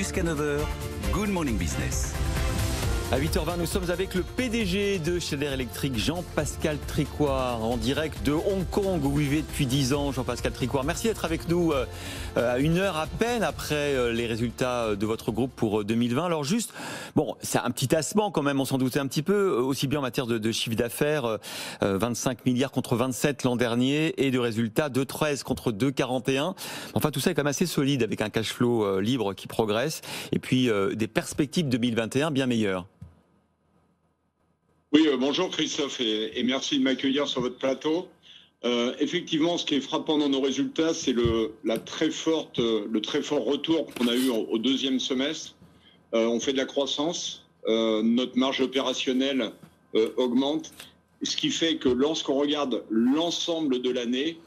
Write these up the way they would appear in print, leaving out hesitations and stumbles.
Jusqu'à 9 heures, Good Morning Business. À 8h20, nous sommes avec le PDG de Schneider Electric, Jean-Pascal Tricoire, en direct de Hong Kong, où vous vivez depuis 10 ans. Jean-Pascal Tricoire, merci d'être avec nous à une heure à peine après les résultats de votre groupe pour 2020. Alors juste, bon, c'est un petit tassement quand même, on s'en doutait un petit peu, aussi bien en matière de chiffre d'affaires, 25 milliards contre 27 l'an dernier, et de résultats 2,13 contre 2,41. Enfin, tout ça est quand même assez solide, avec un cash flow libre qui progresse, et puis des perspectives 2021 bien meilleures. Oui, bonjour Christophe et merci de m'accueillir sur votre plateau. Effectivement, ce qui est frappant dans nos résultats, c'est le très fort retour qu'on a eu au deuxième semestre. On fait de la croissance, notre marge opérationnelle augmente, ce qui fait que lorsqu'on regarde l'ensemble de l'année,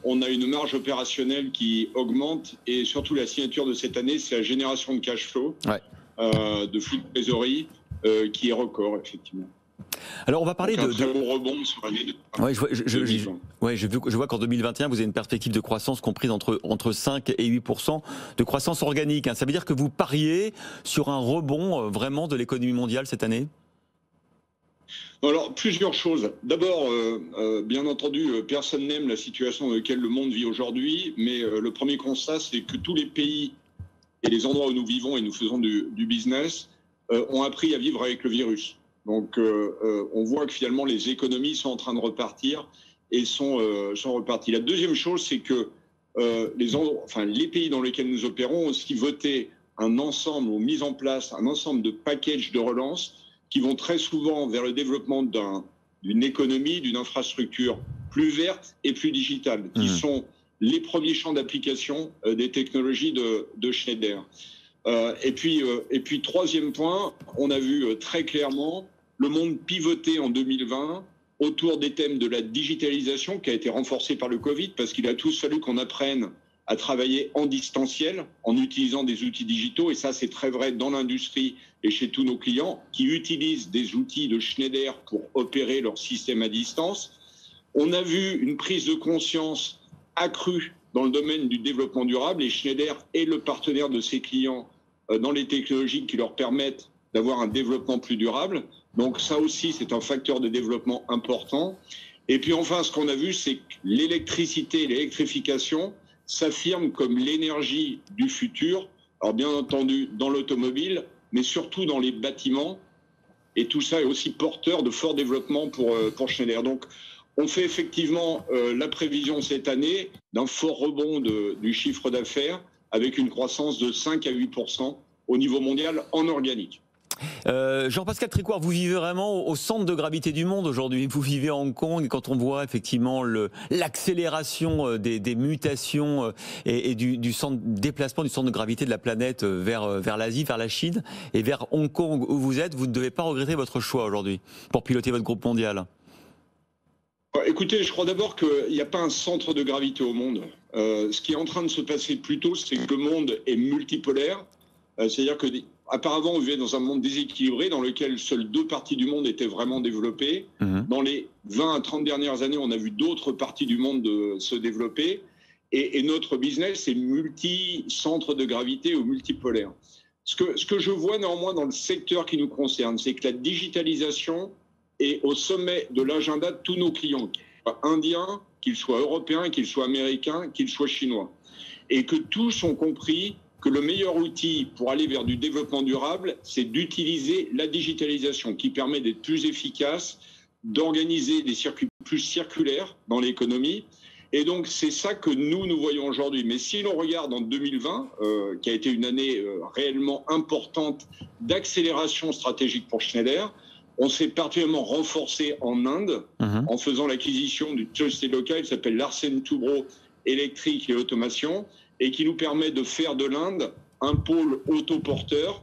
on a une marge opérationnelle qui augmente et surtout la signature de cette année, c'est la génération de cash flow, de flux de trésorerie qui est record, effectivement. Alors on va parler un très bon rebond sur l'année de... je vois qu'en 2021, vous avez une perspective de croissance comprise entre 5 et 8% de croissance organique. Ça veut dire que vous pariez sur un rebond vraiment de l'économie mondiale cette année ? Alors, plusieurs choses. D'abord, bien entendu, personne n'aime la situation dans laquelle le monde vit aujourd'hui, mais le premier constat, c'est que tous les pays et les endroits où nous vivons et nous faisons du business ont appris à vivre avec le virus. Donc, on voit que finalement, les économies sont en train de repartir et sont reparties. La deuxième chose, c'est que les pays dans lesquels nous opérons ont aussi voté un ensemble, ou mis en place un ensemble de packages de relance qui vont très souvent vers le développement d'une économie, d'une infrastructure plus verte et plus digitale, qui sont les premiers champs d'application des technologies de Schneider. Et puis, troisième point, on a vu très clairement le monde pivoter en 2020 autour des thèmes de la digitalisation qui a été renforcée par le Covid, parce qu'il a tous fallu qu'on apprenne à travailler en distanciel, en utilisant des outils digitaux. Et ça, c'est très vrai dans l'industrie et chez tous nos clients qui utilisent des outils de Schneider pour opérer leur système à distance. On a vu une prise de conscience accrue dans le domaine du développement durable et Schneider est le partenaire de ses clients dans les technologies qui leur permettent d'avoir un développement plus durable. Donc ça aussi, c'est un facteur de développement important. Et puis enfin, ce qu'on a vu, c'est que l'électricité et l'électrification s'affirment comme l'énergie du futur. Alors bien entendu, dans l'automobile, mais surtout dans les bâtiments. Et tout ça est aussi porteur de fort développement pour Schneider. Donc on fait effectivement la prévision cette année d'un fort rebond du chiffre d'affaires avec une croissance de 5 à 8% au niveau mondial en organique. Jean-Pascal Tricoire, vous vivez vraiment au centre de gravité du monde aujourd'hui. Vous vivez à Hong Kong et quand on voit effectivement l'accélération des mutations et du déplacement du centre de gravité de la planète vers l'Asie, vers la Chine et vers Hong Kong où vous êtes, vous ne devez pas regretter votre choix aujourd'hui pour piloter votre groupe mondial. Écoutez, je crois d'abord qu'il n'y a pas un centre de gravité au monde. Ce qui est en train de se passer plutôt, c'est que le monde est multipolaire. C'est-à-dire que apparemment, on vivait dans un monde déséquilibré dans lequel seules 2 parties du monde étaient vraiment développées. Dans les 20 à 30 dernières années, on a vu d'autres parties du monde se développer. Et notre business est multi-centre de gravité ou multipolaire. Ce que je vois néanmoins dans le secteur qui nous concerne, c'est que la digitalisation est au sommet de l'agenda de tous nos clients, qu'ils soient indiens, qu'ils soient européens, qu'ils soient américains, qu'ils soient chinois. Et que tous ont compris que le meilleur outil pour aller vers du développement durable, c'est d'utiliser la digitalisation qui permet d'être plus efficace, d'organiser des circuits plus circulaires dans l'économie. Et donc, c'est ça que nous voyons aujourd'hui. Mais si l'on regarde en 2020, qui a été une année réellement importante d'accélération stratégique pour Schneider, on s'est particulièrement renforcé en Inde en faisant l'acquisition d'une société locale qui s'appelle Larsen & Toubro Électrique et Automation, et qui nous permet de faire de l'Inde un pôle autoporteur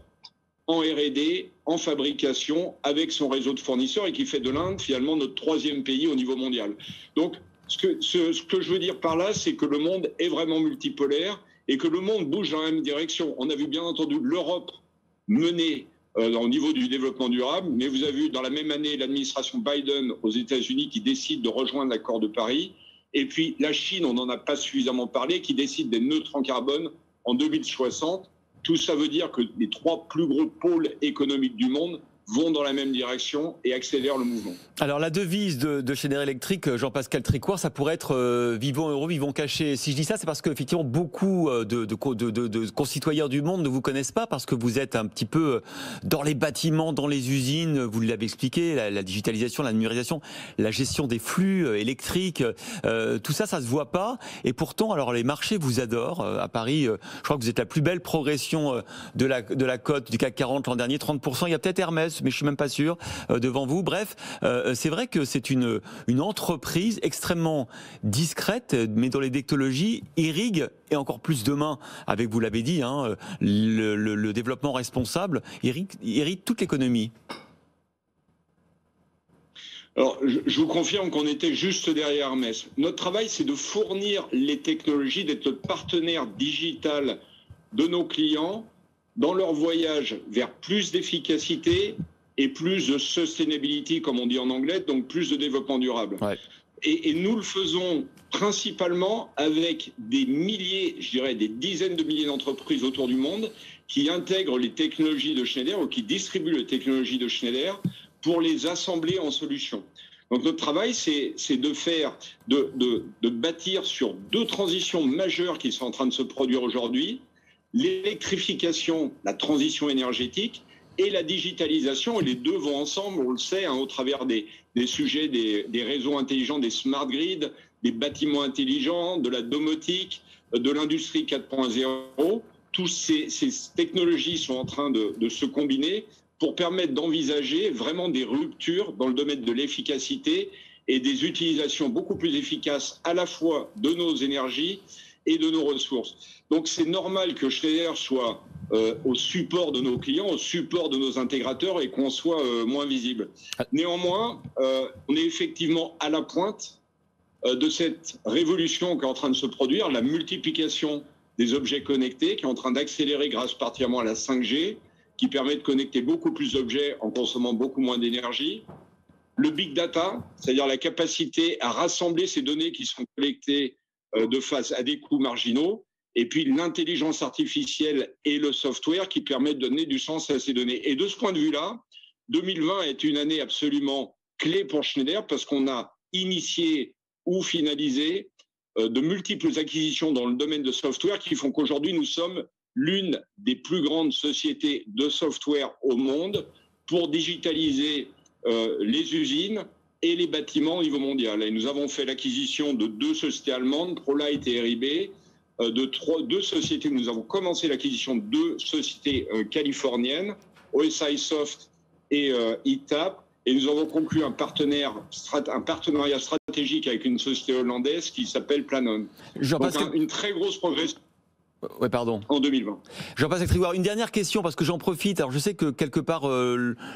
en R&D, en fabrication, avec son réseau de fournisseurs, et qui fait de l'Inde finalement notre 3e pays au niveau mondial. Donc, ce que je veux dire par là, c'est que le monde est vraiment multipolaire et que le monde bouge dans la même direction. On a vu bien entendu l'Europe mener au niveau du développement durable, mais vous avez vu dans la même année l'administration Biden aux États-Unis qui décide de rejoindre l'accord de Paris. Et puis la Chine, on n'en a pas suffisamment parlé, qui décide d'être neutre en carbone en 2060. Tout ça veut dire que les 3 plus gros pôles économiques du monde vont dans la même direction et accélèrent le mouvement. Alors la devise de Schneider Electric, Jean-Pascal Tricoire, ça pourrait être vivons heureux, vivons cachés. Si je dis ça, c'est parce qu'effectivement beaucoup de concitoyens du monde ne vous connaissent pas, parce que vous êtes un petit peu dans les bâtiments, dans les usines, vous l'avez expliqué, la digitalisation, la numérisation, la gestion des flux électriques, tout ça, ça se voit pas. Et pourtant, alors les marchés vous adorent. À Paris, je crois que vous êtes la plus belle progression de la cote du CAC 40 l'an dernier, 30%. Il y a peut-être Hermès, mais je suis même pas sûr, devant vous. Bref, c'est vrai que c'est une entreprise extrêmement discrète, mais dont les technologies irriguent, et encore plus demain, avec, vous l'avez dit, hein, le développement responsable, irrigue toute l'économie. Alors, je vous confirme qu'on était juste derrière Hermès. Notre travail, c'est de fournir les technologies, d'être le partenaire digital de nos clients dans leur voyage vers plus d'efficacité et plus de sustainability, comme on dit en anglais, donc plus de développement durable. Ouais. Et nous le faisons principalement avec des milliers, je dirais des dizaines de milliers d'entreprises autour du monde qui intègrent les technologies de Schneider ou qui distribuent les technologies de Schneider pour les assembler en solutions. Donc notre travail, c'est de bâtir sur 2 transitions majeures qui sont en train de se produire aujourd'hui: l'électrification, la transition énergétique, et la digitalisation. Et les 2 vont ensemble, on le sait, hein, au travers des sujets des réseaux intelligents, des smart grids, des bâtiments intelligents, de la domotique, de l'industrie 4.0. Toutes ces technologies sont en train de se combiner pour permettre d'envisager vraiment des ruptures dans le domaine de l'efficacité et des utilisations beaucoup plus efficaces à la fois de nos énergies et de nos ressources. Donc c'est normal que Schneider soit au support de nos clients, au support de nos intégrateurs, et qu'on soit moins visible. Néanmoins, on est effectivement à la pointe de cette révolution qui est en train de se produire, la multiplication des objets connectés qui est en train d'accélérer grâce particulièrement à la 5G, qui permet de connecter beaucoup plus d'objets en consommant beaucoup moins d'énergie. Le big data, c'est-à-dire la capacité à rassembler ces données qui sont collectées de face à des coûts marginaux, et puis l'intelligence artificielle et le software qui permettent de donner du sens à ces données. Et de ce point de vue-là, 2020 est une année absolument clé pour Schneider, parce qu'on a initié ou finalisé de multiples acquisitions dans le domaine de software qui font qu'aujourd'hui nous sommes l'une des plus grandes sociétés de software au monde pour digitaliser les usines et les bâtiments au niveau mondial. Et nous avons fait l'acquisition de 2 sociétés allemandes, ProLight et RIB, de 2 sociétés. Nous avons commencé l'acquisition de 2 sociétés californiennes, OSI Soft et ETAP, et nous avons conclu un partenariat stratégique avec une société hollandaise qui s'appelle Planon. Donc une très grosse progression. Oui, pardon. En 2020. Jean-Pascal Tricoire, une dernière question, parce que j'en profite. Alors, je sais que quelque part,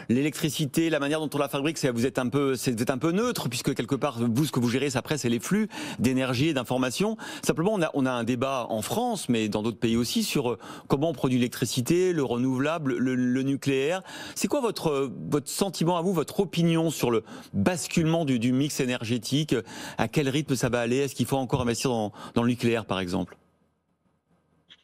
l'électricité, la manière dont on la fabrique, vous êtes un peu neutre, puisque quelque part, vous, ce que vous gérez, après, c'est les flux d'énergie et d'information. Simplement, on a un débat en France, mais dans d'autres pays aussi, sur comment on produit l'électricité, le renouvelable, le nucléaire. C'est quoi votre sentiment à vous, votre opinion sur le basculement du mix énergétique? À quel rythme ça va aller? Est-ce qu'il faut encore investir dans le nucléaire, par exemple?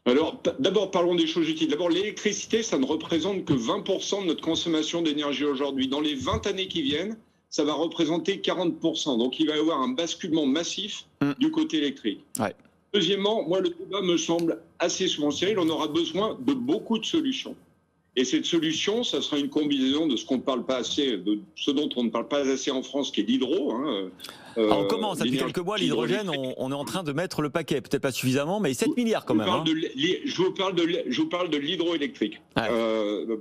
Alors, d'abord, parlons des choses utiles. D'abord, l'électricité, ça ne représente que 20% de notre consommation d'énergie aujourd'hui. Dans les 20 années qui viennent, ça va représenter 40%. Donc, il va y avoir un basculement massif du côté électrique. Ouais. Deuxièmement, moi, le débat me semble assez souvent sérieux. On aura besoin de beaucoup de solutions. Et cette solution, ça sera une combinaison de ce qu'on ne parle pas assez, de ce dont on ne parle pas assez en France, qui est l'hydro. On commence, depuis quelques mois, l'hydrogène, on est en train de mettre le paquet. Peut-être pas suffisamment, mais 7 milliards quand même. Je vous parle de l'hydroélectrique.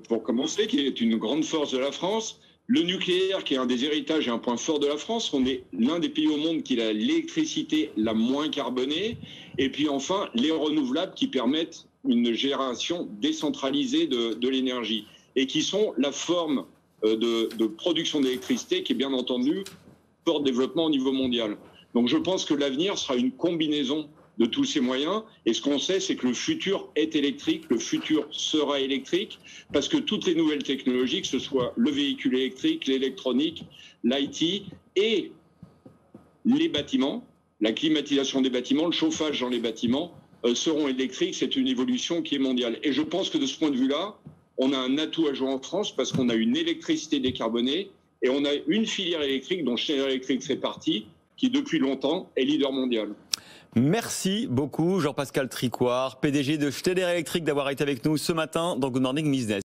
Pour commencer, qui est une grande force de la France. Le nucléaire, qui est un des héritages et un point fort de la France. On est l'un des pays au monde qui a l'électricité la moins carbonée. Et puis enfin, les renouvelables qui permettent une génération décentralisée de l'énergie et qui sont la forme de production d'électricité qui est bien entendu fort développement au niveau mondial. Donc je pense que l'avenir sera une combinaison de tous ces moyens, et ce qu'on sait, c'est que le futur est électrique, le futur sera électrique, parce que toutes les nouvelles technologies, que ce soit le véhicule électrique, l'électronique, l'IT et les bâtiments, la climatisation des bâtiments, le chauffage dans les bâtiments, seront électriques. C'est une évolution qui est mondiale. Et je pense que de ce point de vue-là, on a un atout à jouer en France parce qu'on a une électricité décarbonée et on a une filière électrique dont Schneider Electric fait partie, qui depuis longtemps est leader mondial. Merci beaucoup Jean-Pascal Tricoire, PDG de Schneider Electric, d'avoir été avec nous ce matin dans Good Morning Business.